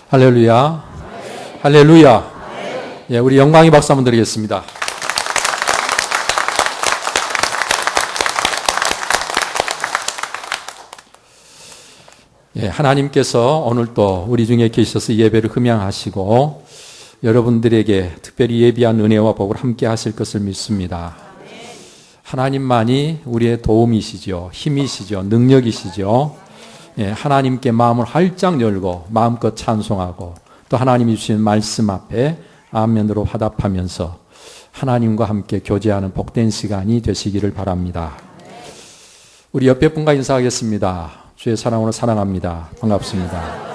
할렐루야. 할렐루야. 예, 우리 영광의 박수 한번 드리겠습니다. 예, 하나님께서 오늘 또 우리 중에 계셔서 예배를 흠양하시고 여러분들에게 특별히 예비한 은혜와 복을 함께 하실 것을 믿습니다. 하나님만이 우리의 도움이시죠. 힘이시죠. 능력이시죠. 예, 하나님께 마음을 활짝 열고 마음껏 찬송하고 또 하나님이 주신 말씀 앞에 아멘으로 화답하면서 하나님과 함께 교제하는 복된 시간이 되시기를 바랍니다. 우리 옆에 분과 인사하겠습니다. 주의 사랑으로 사랑합니다. 반갑습니다.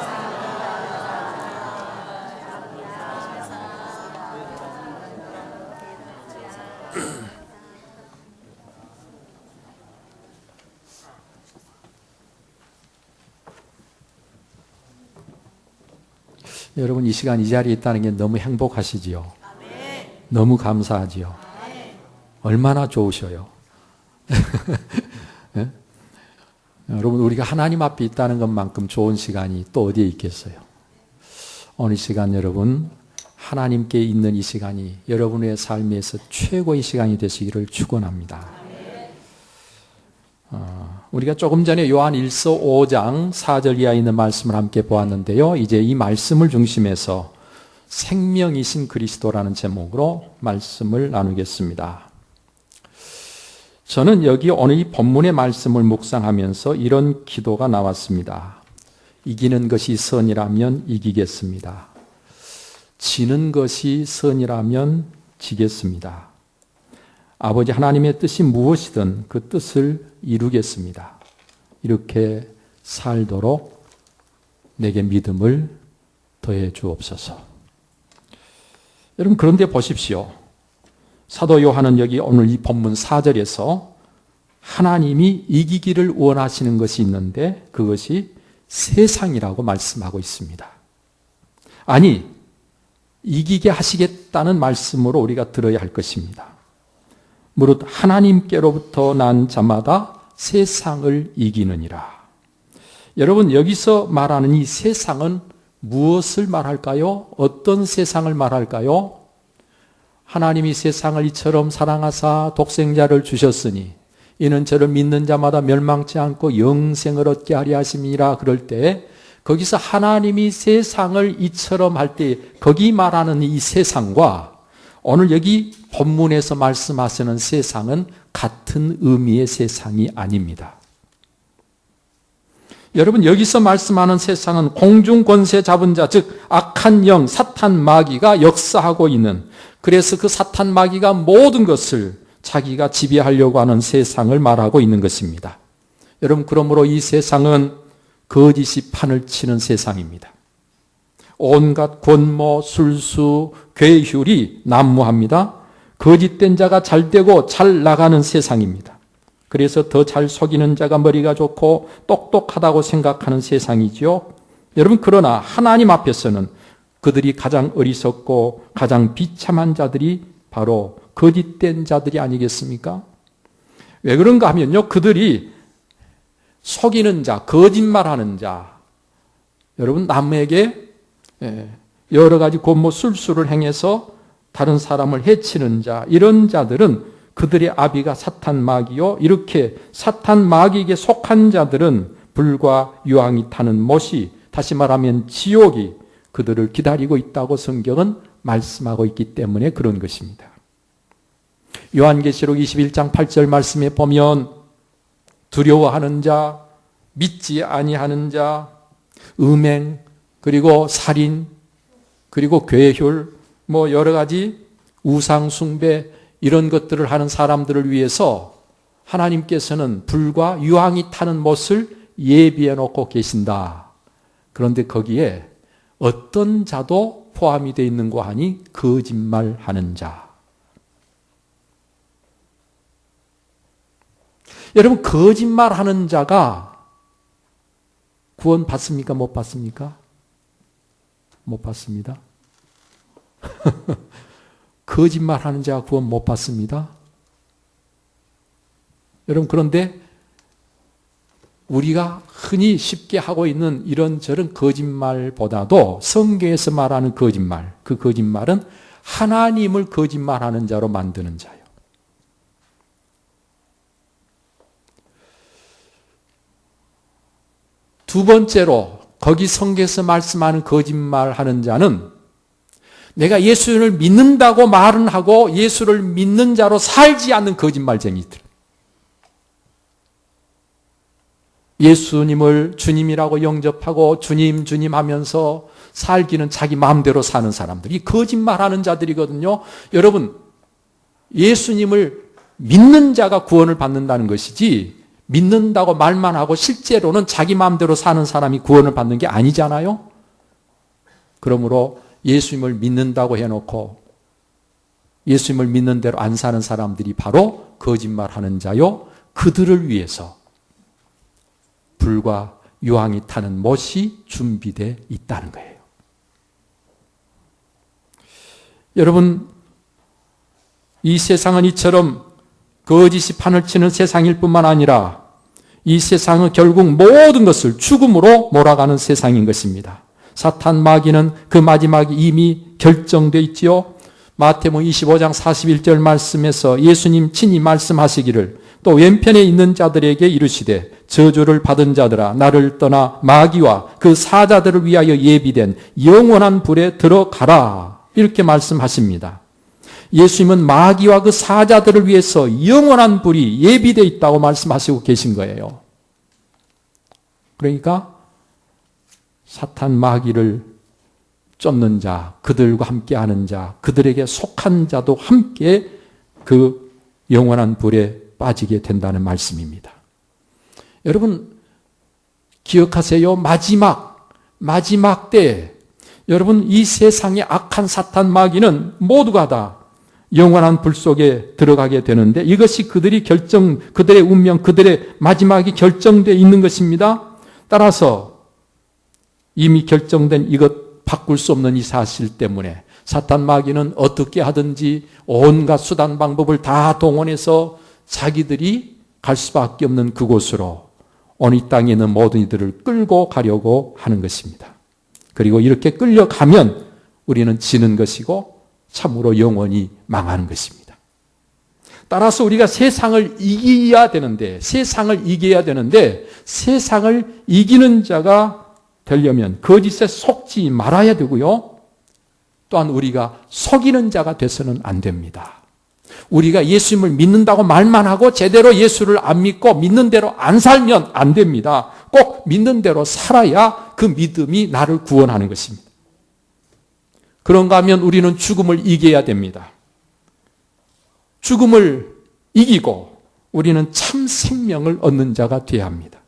여러분 이 시간 이 자리에 있다는 게 너무 행복하시지요? 너무 감사하지요? 얼마나 좋으셔요? 네? 여러분 우리가 하나님 앞에 있다는 것만큼 좋은 시간이 또 어디에 있겠어요? 오늘 시간 여러분 하나님께 있는 이 시간이 여러분의 삶에서 최고의 시간이 되시기를 축원합니다. 우리가 조금 전에 요한 1서 5장 4절 이하에 있는 말씀을 함께 보았는데요. 이제 이 말씀을 중심해서 생명이신 그리스도라는 제목으로 말씀을 나누겠습니다. 저는 여기 오늘 이 본문의 말씀을 묵상하면서 이런 기도가 나왔습니다. 이기는 것이 선이라면 이기겠습니다. 지는 것이 선이라면 지겠습니다. 아버지 하나님의 뜻이 무엇이든 그 뜻을 이루겠습니다. 이렇게 살도록 내게 믿음을 더해 주옵소서. 여러분 그런데 보십시오. 사도 요한은 여기 오늘 이 본문 4절에서 하나님이 이기기를 원하시는 것이 있는데 그것이 세상이라고 말씀하고 있습니다. 아니, 이기게 하시겠다는 말씀으로 우리가 들어야 할 것입니다. 무릇 하나님께로부터 난 자마다 세상을 이기느니라. 여러분 여기서 말하는 이 세상은 무엇을 말할까요? 어떤 세상을 말할까요? 하나님이 세상을 이처럼 사랑하사 독생자를 주셨으니 이는 저를 믿는 자마다 멸망치 않고 영생을 얻게 하려 하심이라. 그럴 때 거기서 하나님이 세상을 이처럼 할 때 거기 말하는 이 세상과 오늘 여기 본문에서 말씀하시는 세상은 같은 의미의 세상이 아닙니다. 여러분 여기서 말씀하는 세상은 공중 권세 잡은 자, 즉 악한 영, 사탄 마귀가 역사하고 있는, 그래서 그 사탄 마귀가 모든 것을 자기가 지배하려고 하는 세상을 말하고 있는 것입니다. 여러분 그러므로 이 세상은 거짓이 판을 치는 세상입니다. 온갖 권모, 술수, 괴휼이 난무합니다. 거짓된 자가 잘 되고 잘 나가는 세상입니다. 그래서 더 잘 속이는 자가 머리가 좋고 똑똑하다고 생각하는 세상이죠. 여러분 그러나 하나님 앞에서는 그들이 가장 어리석고 가장 비참한 자들이 바로 거짓된 자들이 아니겠습니까? 왜 그런가 하면요, 그들이 속이는 자, 거짓말하는 자, 여러분 남에게 여러 가지 권모 술수를 행해서 다른 사람을 해치는 자, 이런 자들은 그들의 아비가 사탄 마귀요, 이렇게 사탄 마귀에게 속한 자들은 불과 유황이 타는 못이, 다시 말하면 지옥이 그들을 기다리고 있다고 성경은 말씀하고 있기 때문에 그런 것입니다. 요한계시록 21장 8절 말씀에 보면 두려워하는 자, 믿지 아니하는 자, 음행, 그리고 살인, 그리고 괴휼, 여러 가지 우상 숭배, 이런 것들을 하는 사람들을 위해서 하나님께서는 불과 유황이 타는 못을 예비해 놓고 계신다. 그런데 거기에 어떤 자도 포함이 되어 있는 거 하니 거짓말하는 자. 여러분 거짓말하는 자가 구원 받습니까? 못 받습니까? 못 받습니다. 거짓말하는 자가 구원 못 받습니다. 여러분 그런데 우리가 흔히 쉽게 하고 있는 이런저런 거짓말보다도 성경에서 말하는 거짓말, 그 거짓말은 하나님을 거짓말하는 자로 만드는 자예요. 두 번째로 거기 성경에서 말씀하는 거짓말하는 자는 내가 예수를 믿는다고 말은 하고 예수를 믿는 자로 살지 않는 거짓말쟁이들. 예수님을 주님이라고 영접하고 주님 하면서 살기는 자기 마음대로 사는 사람들. 이 거짓말하는 자들이거든요. 여러분, 예수님을 믿는 자가 구원을 받는다는 것이지 믿는다고 말만 하고 실제로는 자기 마음대로 사는 사람이 구원을 받는 게 아니잖아요. 그러므로 예수님을 믿는다고 해놓고 예수님을 믿는 대로 안 사는 사람들이 바로 거짓말하는 자요. 그들을 위해서 불과 유황이 타는 못이 준비되어 있다는 거예요. 여러분, 이 세상은 이처럼 거짓이 판을 치는 세상일 뿐만 아니라 이 세상은 결국 모든 것을 죽음으로 몰아가는 세상인 것입니다. 사탄 마귀는 그 마지막이 이미 결정되어 있지요. 마태복음 25장 41절 말씀에서 예수님 친히 말씀하시기를 또 왼편에 있는 자들에게 이르시되 저주를 받은 자들아 나를 떠나 마귀와 그 사자들을 위하여 예비된 영원한 불에 들어가라. 이렇게 말씀하십니다. 예수님은 마귀와 그 사자들을 위해서 영원한 불이 예비되어 있다고 말씀하시고 계신 거예요. 그러니까 사탄 마귀를 쫓는 자, 그들과 함께하는 자, 그들에게 속한 자도 함께 그 영원한 불에 빠지게 된다는 말씀입니다. 여러분 기억하세요. 마지막 때 여러분 이 세상의 악한 사탄 마귀는 모두가 다 영원한 불 속에 들어가게 되는데 이것이 그들의 운명, 그들의 마지막이 결정되어 있는 것입니다. 따라서 이미 결정된 이것 바꿀 수 없는 이 사실 때문에 사탄 마귀는 어떻게 하든지 온갖 수단 방법을 다 동원해서 자기들이 갈 수밖에 없는 그곳으로 오늘 이 땅에 있는 모든 이들을 끌고 가려고 하는 것입니다. 그리고 이렇게 끌려가면 우리는 지는 것이고 참으로 영원히 망하는 것입니다. 따라서 우리가 세상을 이겨야 되는데 세상을 이기는 자가 되려면 거짓에 속지 말아야 되고요. 또한 우리가 속이는 자가 돼서는 안 됩니다. 우리가 예수님을 믿는다고 말만 하고 제대로 예수를 안 믿고 믿는 대로 안 살면 안 됩니다. 꼭 믿는 대로 살아야 그 믿음이 나를 구원하는 것입니다. 그런가 하면 우리는 죽음을 이겨야 됩니다. 죽음을 이기고 우리는 참 생명을 얻는 자가 되어야 합니다.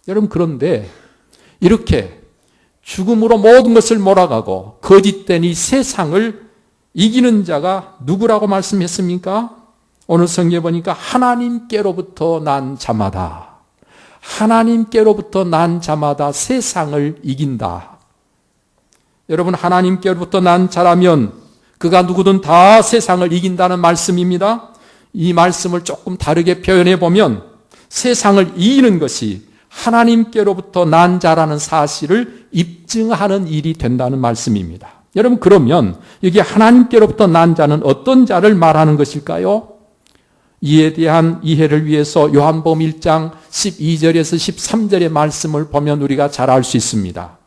여러분 그런데 이렇게 죽음으로 모든 것을 몰아가고 거짓된 이 세상을 이기는 자가 누구라고 말씀했습니까? 오늘 성경에 보니까 하나님께로부터 난 자마다 하나님께로부터 난 자마다 세상을 이긴다. 여러분 하나님께로부터 난 자라면 그가 누구든 다 세상을 이긴다는 말씀입니다. 이 말씀을 조금 다르게 표현해 보면 세상을 이기는 것이 하나님께로부터 난 자라는 사실을 입증하는 일이 된다는 말씀입니다. 여러분 그러면 여기 하나님께로부터 난 자는 어떤 자를 말하는 것일까요? 이에 대한 이해를 위해서 요한복음 1장 12절에서 13절의 말씀을 보면 우리가 잘 알 수 있습니다.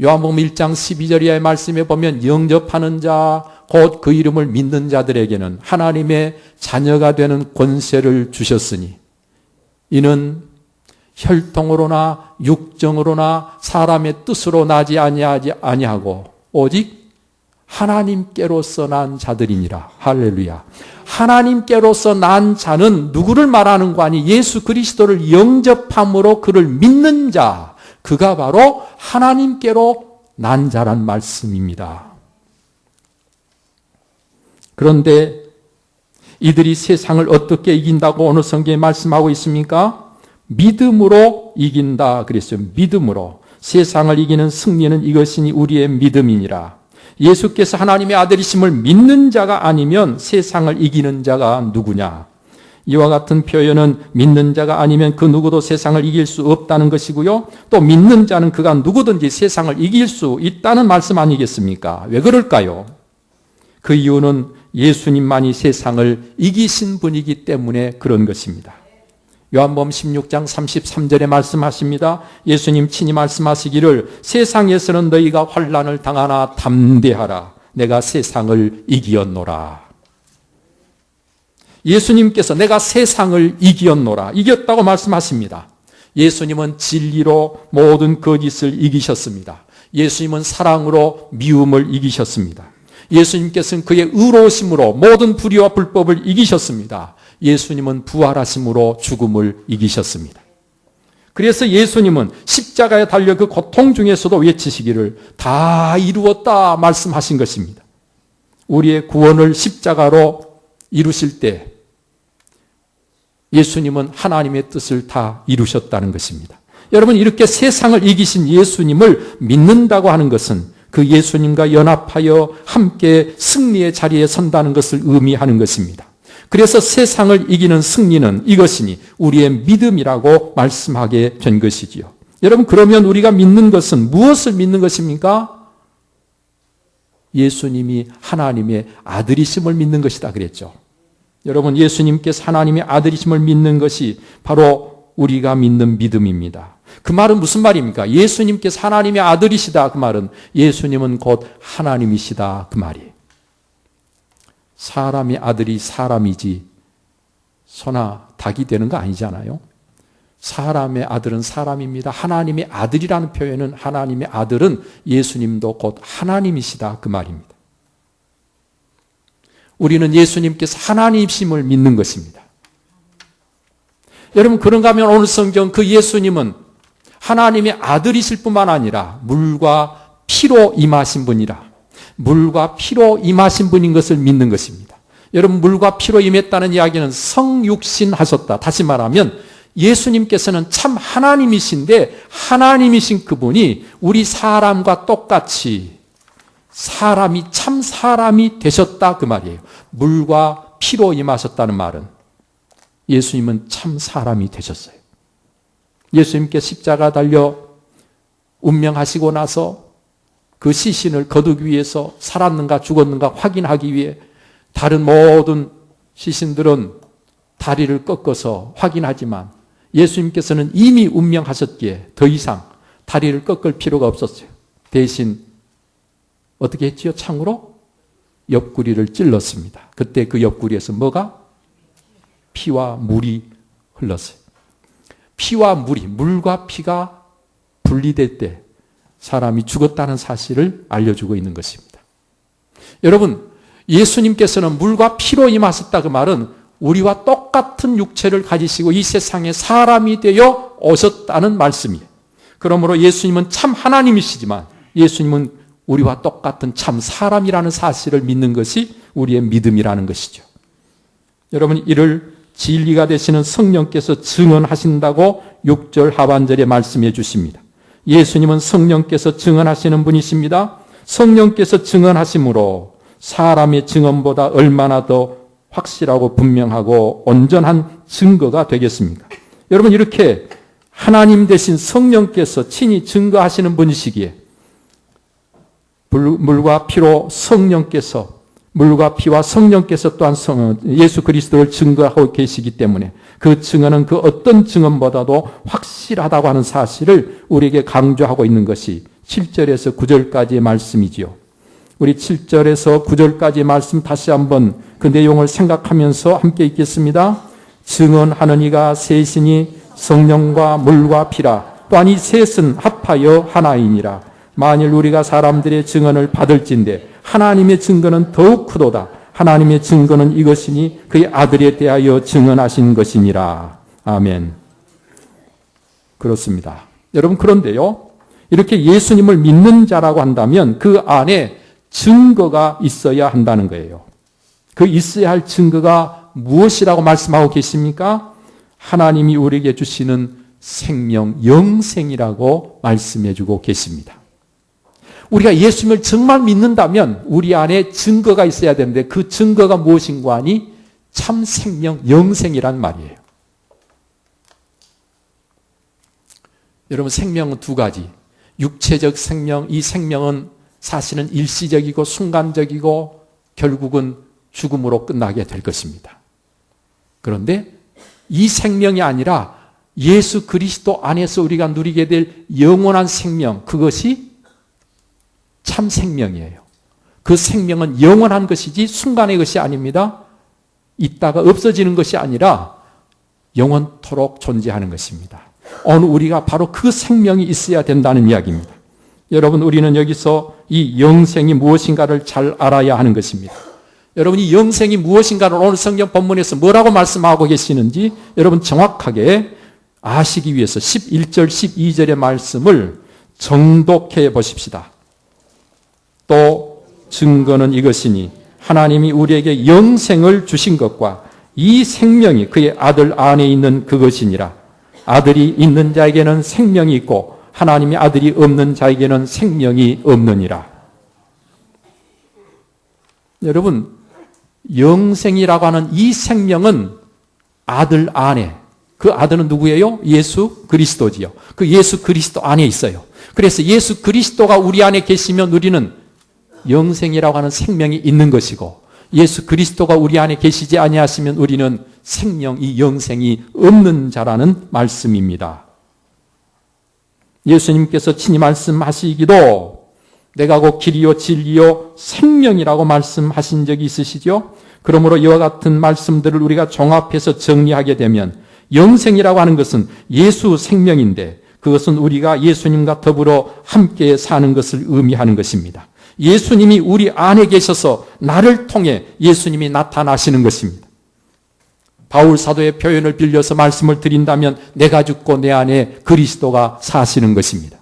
요한복음 1장 12절의 말씀에 보면 영접하는 자, 곧 그 이름을 믿는 자들에게는 하나님의 자녀가 되는 권세를 주셨으니 이는 혈통으로나 육정으로나 사람의 뜻으로 나지 아니하고 오직 하나님께로서 난 자들이니라. 할렐루야. 하나님께로서 난 자는 누구를 말하는 거 아니? 예수 그리스도를 영접함으로 그를 믿는 자, 그가 바로 하나님께로 난 자란 말씀입니다. 그런데 이들이 세상을 어떻게 이긴다고 오늘 성경에 말씀하고 있습니까? 믿음으로 이긴다 그랬어요. 믿음으로. 세상을 이기는 승리는 이것이니 우리의 믿음이니라. 예수께서 하나님의 아들이심을 믿는 자가 아니면 세상을 이기는 자가 누구냐? 이와 같은 표현은 믿는 자가 아니면 그 누구도 세상을 이길 수 없다는 것이고요. 또 믿는 자는 그가 누구든지 세상을 이길 수 있다는 말씀 아니겠습니까? 왜 그럴까요? 그 이유는 예수님만이 세상을 이기신 분이기 때문에 그런 것입니다. 요한복음 16장 33절에 말씀하십니다. 예수님 친히 말씀하시기를 세상에서는 너희가 환난을 당하나 담대하라. 내가 세상을 이기었노라. 예수님께서 내가 세상을 이기었노라. 이겼다고 말씀하십니다. 예수님은 진리로 모든 거짓을 이기셨습니다. 예수님은 사랑으로 미움을 이기셨습니다. 예수님께서는 그의 의로우심으로 모든 불의와 불법을 이기셨습니다. 예수님은 부활하심으로 죽음을 이기셨습니다. 그래서 예수님은 십자가에 달려 그 고통 중에서도 외치시기를 다 이루었다 말씀하신 것입니다. 우리의 구원을 십자가로 이루실 때 예수님은 하나님의 뜻을 다 이루셨다는 것입니다. 여러분, 이렇게 세상을 이기신 예수님을 믿는다고 하는 것은 그 예수님과 연합하여 함께 승리의 자리에 선다는 것을 의미하는 것입니다. 그래서 세상을 이기는 승리는 이것이니 우리의 믿음이라고 말씀하게 된 것이지요. 여러분, 그러면 우리가 믿는 것은 무엇을 믿는 것입니까? 예수님이 하나님의 아들이심을 믿는 것이다 그랬죠. 여러분, 예수님께서 하나님의 아들이심을 믿는 것이 바로 우리가 믿는 믿음입니다. 그 말은 무슨 말입니까? 예수님께서 하나님의 아들이시다. 그 말은 예수님은 곧 하나님이시다. 그 말이에요. 사람의 아들이 사람이지 소나 닭이 되는 거 아니잖아요. 사람의 아들은 사람입니다. 하나님의 아들이라는 표현은 하나님의 아들은 예수님도 곧 하나님이시다. 그 말입니다. 우리는 예수님께서 하나님이심을 믿는 것입니다. 여러분, 그런가 하면 오늘 성경 그 예수님은 하나님의 아들이실 뿐만 아니라 물과 피로 임하신 분이라. 물과 피로 임하신 분인 것을 믿는 것입니다. 여러분, 물과 피로 임했다는 이야기는 성육신 하셨다. 다시 말하면 예수님께서는 참 하나님이신데 하나님이신 그분이 우리 사람과 똑같이 사람이 참 사람이 되셨다 그 말이에요. 물과 피로 임하셨다는 말은 예수님은 참 사람이 되셨어요. 예수님께 십자가 달려 운명하시고 나서 그 시신을 거두기 위해서 살았는가 죽었는가 확인하기 위해 다른 모든 시신들은 다리를 꺾어서 확인하지만 예수님께서는 이미 운명하셨기에 더 이상 다리를 꺾을 필요가 없었어요. 대신 어떻게 했지요? 창으로 옆구리를 찔렀습니다. 그때 그 옆구리에서 뭐가? 피와 물이 흘렀어요. 피와 물이, 물과 피가 분리될 때 사람이 죽었다는 사실을 알려주고 있는 것입니다. 여러분, 예수님께서는 물과 피로 임하셨다 그 말은 우리와 똑같은 육체를 가지시고 이 세상에 사람이 되어 오셨다는 말씀이에요. 그러므로 예수님은 참 하나님이시지만 예수님은 우리와 똑같은 참 사람이라는 사실을 믿는 것이 우리의 믿음이라는 것이죠. 여러분, 이를 진리가 되시는 성령께서 증언하신다고 6절 하반절에 말씀해 주십니다. 예수님은 성령께서 증언하시는 분이십니다. 성령께서 증언하심으로 사람의 증언보다 얼마나 더 확실하고 분명하고 온전한 증거가 되겠습니까? 여러분, 이렇게 하나님 대신 성령께서 친히 증거하시는 분이시기에 물과 피로 성령께서, 물과 피와 성령께서 또한 예수 그리스도를 증거하고 계시기 때문에 그 증언은 그 어떤 증언보다도 확실하다고 하는 사실을 우리에게 강조하고 있는 것이 7절에서 9절까지의 말씀이지요. 우리 7절에서 9절까지의 말씀 다시 한번 그 내용을 생각하면서 함께 읽겠습니다. 증언하는 이가 셋이니 성령과 물과 피라. 또한 이 셋은 합하여 하나이니라. 만일 우리가 사람들의 증언을 받을진대 하나님의 증거는 더욱 크도다. 하나님의 증거는 이것이니 그의 아들에 대하여 증언하신 것이니라. 아멘. 그렇습니다. 여러분, 그런데요, 이렇게 예수님을 믿는 자라고 한다면 그 안에 증거가 있어야 한다는 거예요. 그 있어야 할 증거가 무엇이라고 말씀하고 계십니까? 하나님이 우리에게 주시는 생명, 영생이라고 말씀해 주고 계십니다. 우리가 예수님을 정말 믿는다면 우리 안에 증거가 있어야 되는데 그 증거가 무엇인가 하니 참 생명, 영생이란 말이에요. 여러분, 생명은 두 가지. 육체적 생명, 이 생명은 사실은 일시적이고 순간적이고 결국은 죽음으로 끝나게 될 것입니다. 그런데 이 생명이 아니라 예수 그리스도 안에서 우리가 누리게 될 영원한 생명, 그것이 참 생명이에요. 그 생명은 영원한 것이지 순간의 것이 아닙니다. 있다가 없어지는 것이 아니라 영원토록 존재하는 것입니다. 오늘 우리가 바로 그 생명이 있어야 된다는 이야기입니다. 여러분, 우리는 여기서 이 영생이 무엇인가를 잘 알아야 하는 것입니다. 여러분, 이 영생이 무엇인가를 오늘 성경 본문에서 뭐라고 말씀하고 계시는지 여러분 정확하게 아시기 위해서 11절, 12절의 말씀을 정독해 보십시다. 또 증거는 이것이니 하나님이 우리에게 영생을 주신 것과 이 생명이 그의 아들 안에 있는 그것이니라. 아들이 있는 자에게는 생명이 있고 하나님의 아들이 없는 자에게는 생명이 없느니라. 여러분, 영생이라고 하는 이 생명은 아들 안에, 그 아들은 누구예요? 예수 그리스도지요. 그 예수 그리스도 안에 있어요. 그래서 예수 그리스도가 우리 안에 계시면 우리는 영생이라고 하는 생명이 있는 것이고, 예수 그리스도가 우리 안에 계시지 아니하시면 우리는 생명, 이 영생이 없는 자라는 말씀입니다. 예수님께서 친히 말씀하시기도 내가 곧 길이요 진리요 생명이라고 말씀하신 적이 있으시죠? 그러므로 이와 같은 말씀들을 우리가 종합해서 정리하게 되면 영생이라고 하는 것은 예수 생명인데 그것은 우리가 예수님과 더불어 함께 사는 것을 의미하는 것입니다. 예수님이 우리 안에 계셔서 나를 통해 예수님이 나타나시는 것입니다. 바울 사도의 표현을 빌려서 말씀을 드린다면 내가 죽고 내 안에 그리스도가 사시는 것입니다.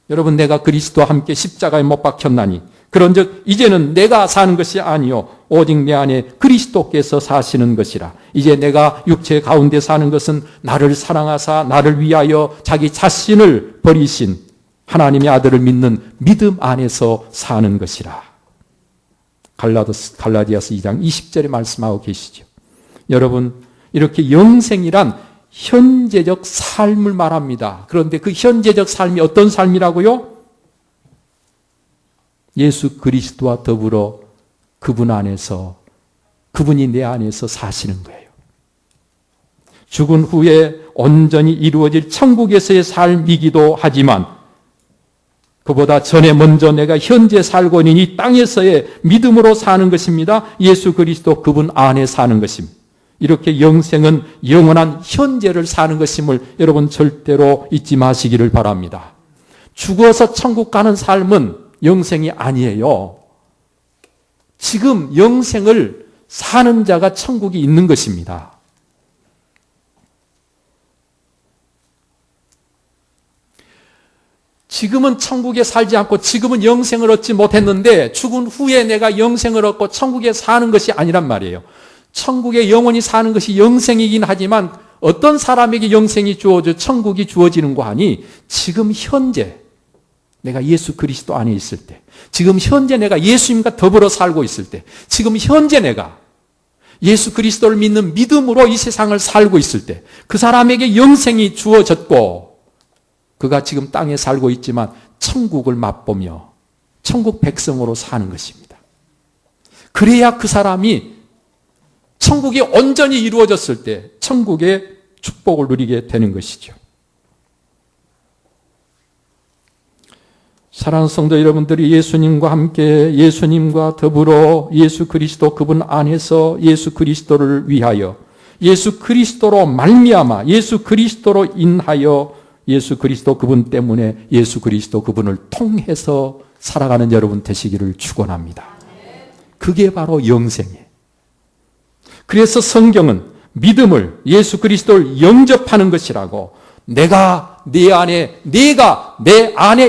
여러분, 내가 그리스도와 함께 십자가에 못 박혔나니 그런즉 이제는 내가 사는 것이 아니요 오직 내 안에 그리스도께서 사시는 것이라. 이제 내가 육체 가운데 사는 것은 나를 사랑하사 나를 위하여 자기 자신을 버리신 하나님의 아들을 믿는 믿음 안에서 사는 것이라. 갈라디아서 2장 20절에 말씀하고 계시죠. 여러분, 이렇게 영생이란 현재적 삶을 말합니다. 그런데 그 현재적 삶이 어떤 삶이라고요? 예수 그리스도와 더불어 그분 안에서, 그분이 내 안에서 사시는 거예요. 죽은 후에 온전히 이루어질 천국에서의 삶이기도 하지만 그보다 전에 먼저 내가 현재 살고 있는 이 땅에서의 믿음으로 사는 것입니다. 예수 그리스도 그분 안에 사는 것입니다. 이렇게 영생은 영원한 현재를 사는 것임을 여러분 절대로 잊지 마시기를 바랍니다. 죽어서 천국 가는 삶은 영생이 아니에요. 지금 영생을 사는 자가 천국이 있는 것입니다. 지금은 천국에 살지 않고 지금은 영생을 얻지 못했는데 죽은 후에 내가 영생을 얻고 천국에 사는 것이 아니란 말이에요. 천국에 영원히 사는 것이 영생이긴 하지만 어떤 사람에게 영생이 주어져 천국이 주어지는 거 하니 지금 현재 내가 예수 그리스도 안에 있을 때, 지금 현재 내가 예수님과 더불어 살고 있을 때, 지금 현재 내가 예수 그리스도를 믿는 믿음으로 이 세상을 살고 있을 때 그 사람에게 영생이 주어졌고 그가 지금 땅에 살고 있지만 천국을 맛보며 천국 백성으로 사는 것입니다. 그래야 그 사람이 천국이 온전히 이루어졌을 때 천국의 축복을 누리게 되는 것이죠. 사랑하는 성도 여러분들이 예수님과 함께 예수님과 더불어 예수 그리스도 그분 안에서 예수 그리스도를 위하여 예수 그리스도로 말미암아 예수 그리스도로 인하여 예수 그리스도 그분 때문에 예수 그리스도 그분을 통해서 살아가는 여러분 되시기를 축원합니다. 그게 바로 영생이에요. 그래서 성경은 믿음을 예수 그리스도를 영접하는 것이라고 내가 내 안에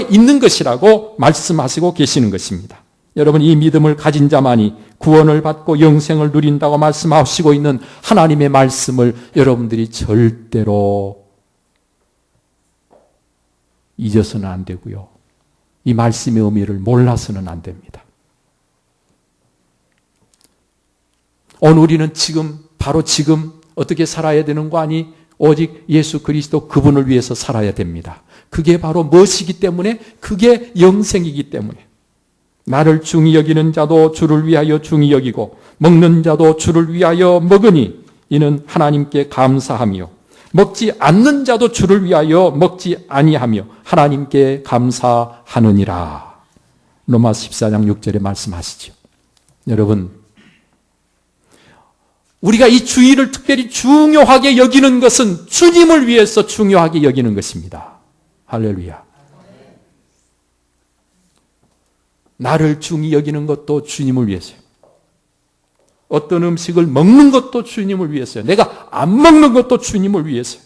있는 것이라고 말씀하시고 계시는 것입니다. 여러분, 이 믿음을 가진 자만이 구원을 받고 영생을 누린다고 말씀하시고 있는 하나님의 말씀을 여러분들이 절대로 잊어서는 안 되고요. 이 말씀의 의미를 몰라서는 안 됩니다. 오늘 우리는 지금, 바로 지금 어떻게 살아야 되는 거 아니? 오직 예수 그리스도 그분을 위해서 살아야 됩니다. 그게 바로 무엇이기 때문에? 그게 영생이기 때문에. 나를 중히 여기는 자도 주를 위하여 중히 여기고 먹는 자도 주를 위하여 먹으니 이는 하나님께 감사하며 먹지 않는 자도 주를 위하여 먹지 아니하며 하나님께 감사하느니라. 로마서 14장 6절에 말씀하시죠. 여러분, 우리가 이 주일을 특별히 중요하게 여기는 것은 주님을 위해서 중요하게 여기는 것입니다. 할렐루야. 나를 중히 여기는 것도 주님을 위해서요. 어떤 음식을 먹는 것도 주님을 위해서요. 내가 안 먹는 것도 주님을 위해서요.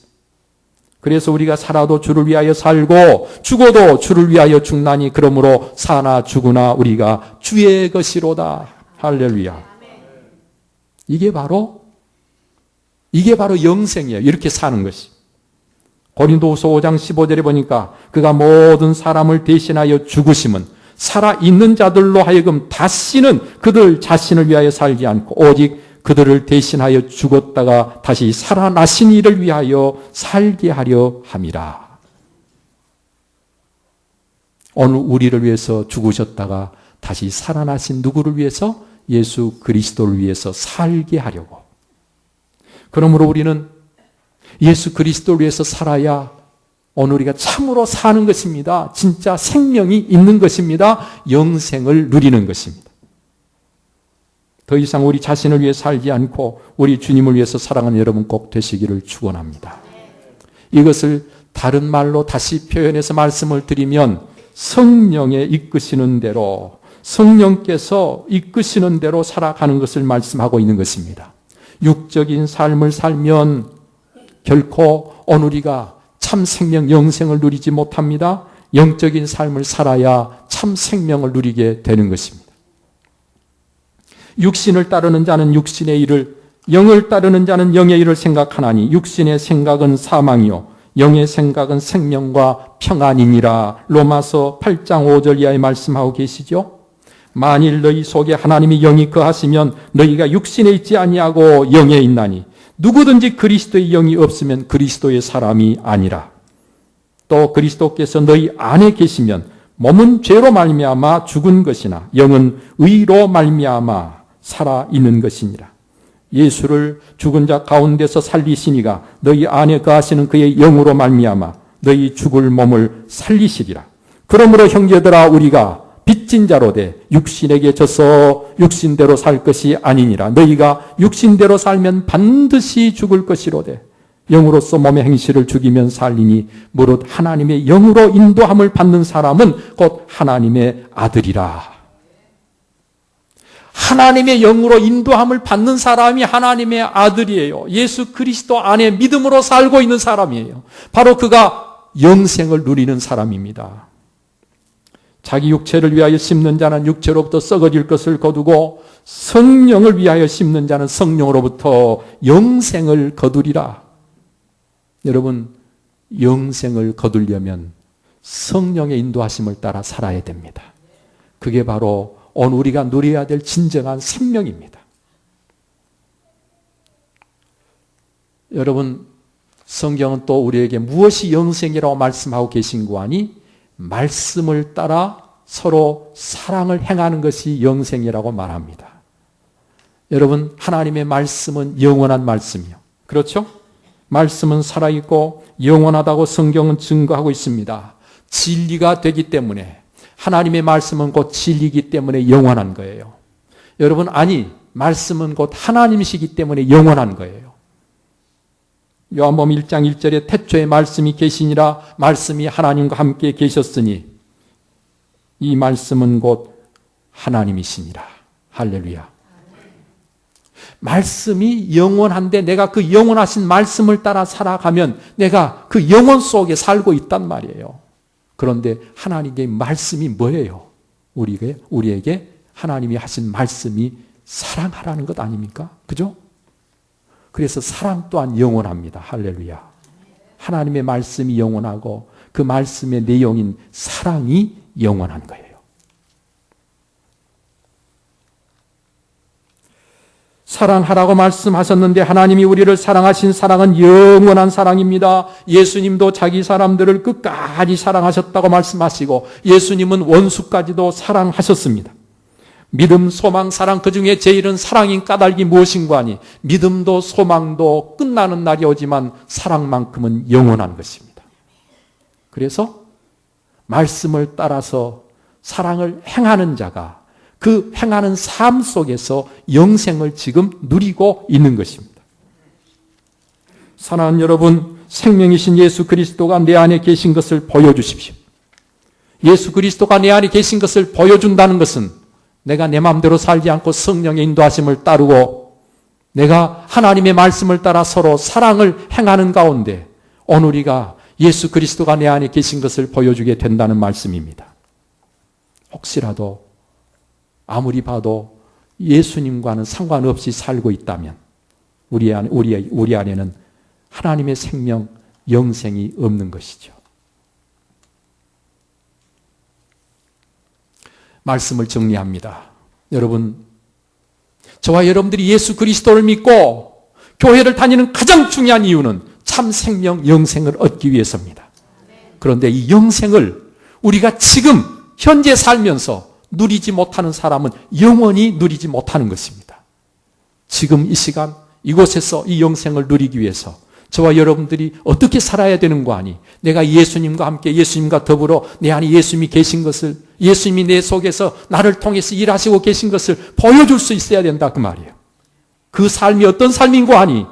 그래서 우리가 살아도 주를 위하여 살고 죽어도 주를 위하여 죽나니 그러므로 사나 죽으나 우리가 주의 것이로다. 할렐루야. 이게 바로 영생이에요. 이렇게 사는 것이. 고린도후서 5장 15절에 보니까 그가 모든 사람을 대신하여 죽으심은 살아있는 자들로 하여금 다시는 그들 자신을 위하여 살지 않고 오직 그들을 대신하여 죽었다가 다시 살아나신 이를 위하여 살게 하려 함이라. 오늘 우리를 위해서 죽으셨다가 다시 살아나신 누구를 위해서? 예수 그리스도를 위해서 살게 하려고. 그러므로 우리는 예수 그리스도를 위해서 살아야 오늘 우리가 참으로 사는 것입니다. 진짜 생명이 있는 것입니다. 영생을 누리는 것입니다. 더 이상 우리 자신을 위해 살지 않고 우리 주님을 위해서 살아가는 여러분 꼭 되시기를 축원합니다. 이것을 다른 말로 다시 표현해서 말씀을 드리면 성령의 이끄시는 대로, 성령께서 이끄시는 대로 살아가는 것을 말씀하고 있는 것입니다. 육적인 삶을 살면 결코 오늘 우리가 참 생명, 영생을 누리지 못합니다. 영적인 삶을 살아야 참 생명을 누리게 되는 것입니다. 육신을 따르는 자는 육신의 일을, 영을 따르는 자는 영의 일을 생각하나니 육신의 생각은 사망이요 영의 생각은 생명과 평안이니라. 로마서 8장 5절 이하에 말씀하고 계시죠. 만일 너희 속에 하나님이 영이 거하시면 너희가 육신에 있지 아니하고 영에 있나니 누구든지 그리스도의 영이 없으면 그리스도의 사람이 아니라. 또 그리스도께서 너희 안에 계시면 몸은 죄로 말미암아 죽은 것이나 영은 의로 말미암아 살아있는 것이니라. 예수를 죽은 자 가운데서 살리시니가 너희 안에 거하시는 그의 영으로 말미암아 너희 죽을 몸을 살리시리라. 그러므로 형제들아 우리가 빚진 자로 돼 육신에게 져서 육신대로 살 것이 아니니라. 너희가 육신대로 살면 반드시 죽을 것이로되 영으로서 몸의 행실을 죽이면 살리니 무릇 하나님의 영으로 인도함을 받는 사람은 곧 하나님의 아들이라. 하나님의 영으로 인도함을 받는 사람이 하나님의 아들이에요. 예수 그리스도 안에 믿음으로 살고 있는 사람이에요. 바로 그가 영생을 누리는 사람입니다. 자기 육체를 위하여 심는 자는 육체로부터 썩어질 것을 거두고 성령을 위하여 심는 자는 성령으로부터 영생을 거두리라. 여러분, 영생을 거두려면 성령의 인도하심을 따라 살아야 됩니다. 그게 바로 오늘 우리가 누려야 될 진정한 생명입니다. 여러분, 성경은 또 우리에게 무엇이 영생이라고 말씀하고 계신 거 아니? 말씀을 따라 서로 사랑을 행하는 것이 영생이라고 말합니다. 여러분, 하나님의 말씀은 영원한 말씀이요. 그렇죠? 말씀은 살아있고 영원하다고 성경은 증거하고 있습니다. 진리가 되기 때문에, 하나님의 말씀은 곧 진리이기 때문에 영원한 거예요. 여러분, 아니, 말씀은 곧 하나님이시기 때문에 영원한 거예요. 요한복음 1장 1절에 태초에 말씀이 계시니라. 말씀이 하나님과 함께 계셨으니 이 말씀은 곧 하나님이시니라. 할렐루야. 말씀이 영원한데 내가 그 영원하신 말씀을 따라 살아가면 내가 그 영원 속에 살고 있단 말이에요. 그런데 하나님의 말씀이 뭐예요? 우리에게 하나님이 하신 말씀이 사랑하라는 것 아닙니까? 그죠? 그래서 사랑 또한 영원합니다. 할렐루야. 하나님의 말씀이 영원하고 그 말씀의 내용인 사랑이 영원한 거예요. 사랑하라고 말씀하셨는데 하나님이 우리를 사랑하신 사랑은 영원한 사랑입니다. 예수님도 자기 사람들을 끝까지 사랑하셨다고 말씀하시고 예수님은 원수까지도 사랑하셨습니다. 믿음, 소망, 사랑, 그 중에 제일은 사랑인 까닭이 무엇인가 하니 믿음도 소망도 끝나는 날이 오지만 사랑만큼은 영원한 것입니다. 그래서 말씀을 따라서 사랑을 행하는 자가 그 행하는 삶 속에서 영생을 지금 누리고 있는 것입니다. 사랑하는 여러분, 생명이신 예수 그리스도가 내 안에 계신 것을 보여주십시오. 예수 그리스도가 내 안에 계신 것을 보여준다는 것은 내가 내 마음대로 살지 않고 성령의 인도하심을 따르고 내가 하나님의 말씀을 따라 서로 사랑을 행하는 가운데 오늘 우리가 예수 그리스도가 내 안에 계신 것을 보여주게 된다는 말씀입니다. 혹시라도 아무리 봐도 예수님과는 상관없이 살고 있다면 우리 안에는 하나님의 생명, 영생이 없는 것이죠. 말씀을 정리합니다. 여러분, 저와 여러분들이 예수 그리스도를 믿고 교회를 다니는 가장 중요한 이유는 참 생명, 영생을 얻기 위해서입니다. 그런데 이 영생을 우리가 지금 현재 살면서 누리지 못하는 사람은 영원히 누리지 못하는 것입니다. 지금 이 시간 이곳에서 이 영생을 누리기 위해서 저와 여러분들이 어떻게 살아야 되는 거 아니? 내가 예수님과 함께 예수님과 더불어 내 안에 예수님이 계신 것을 예수님이 내 속에서 나를 통해서 일하시고 계신 것을 보여줄 수 있어야 된다 그 말이에요. 그 삶이 어떤 삶인 거 아니?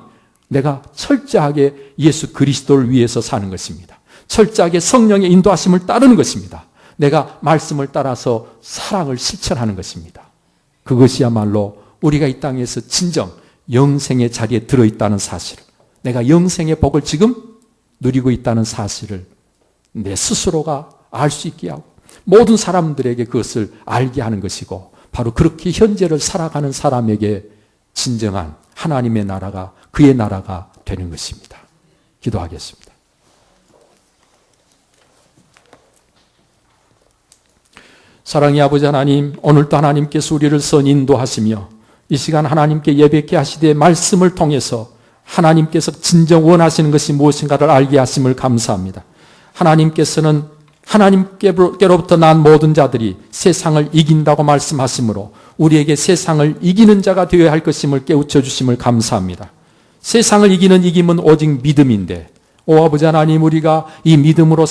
내가 철저하게 예수 그리스도를 위해서 사는 것입니다. 철저하게 성령의 인도하심을 따르는 것입니다. 내가 말씀을 따라서 사랑을 실천하는 것입니다. 그것이야말로 우리가 이 땅에서 진정 영생의 자리에 들어있다는 사실을, 내가 영생의 복을 지금 누리고 있다는 사실을 내 스스로가 알 수 있게 하고 모든 사람들에게 그것을 알게 하는 것이고 바로 그렇게 현재를 살아가는 사람에게 진정한 하나님의 나라가 그의 나라가 되는 것입니다. 기도하겠습니다. 사랑의 아버지 하나님, 오늘도 하나님께서 우리를 선 인도하시며 이 시간 하나님께 예배케 하시되 말씀을 통해서 하나님께서 진정 원하시는 것이 무엇인가를 알게 하심을 감사합니다. 하나님께서는 하나님께로부터 난 모든 자들이 세상을 이긴다고 말씀하시므로 우리에게 세상을 이기는 자가 되어야 할 것임을 깨우쳐 주심을 감사합니다. 세상을 이기는 이김은 오직 믿음인데 오 아버지 하나님, 우리가 이 믿음으로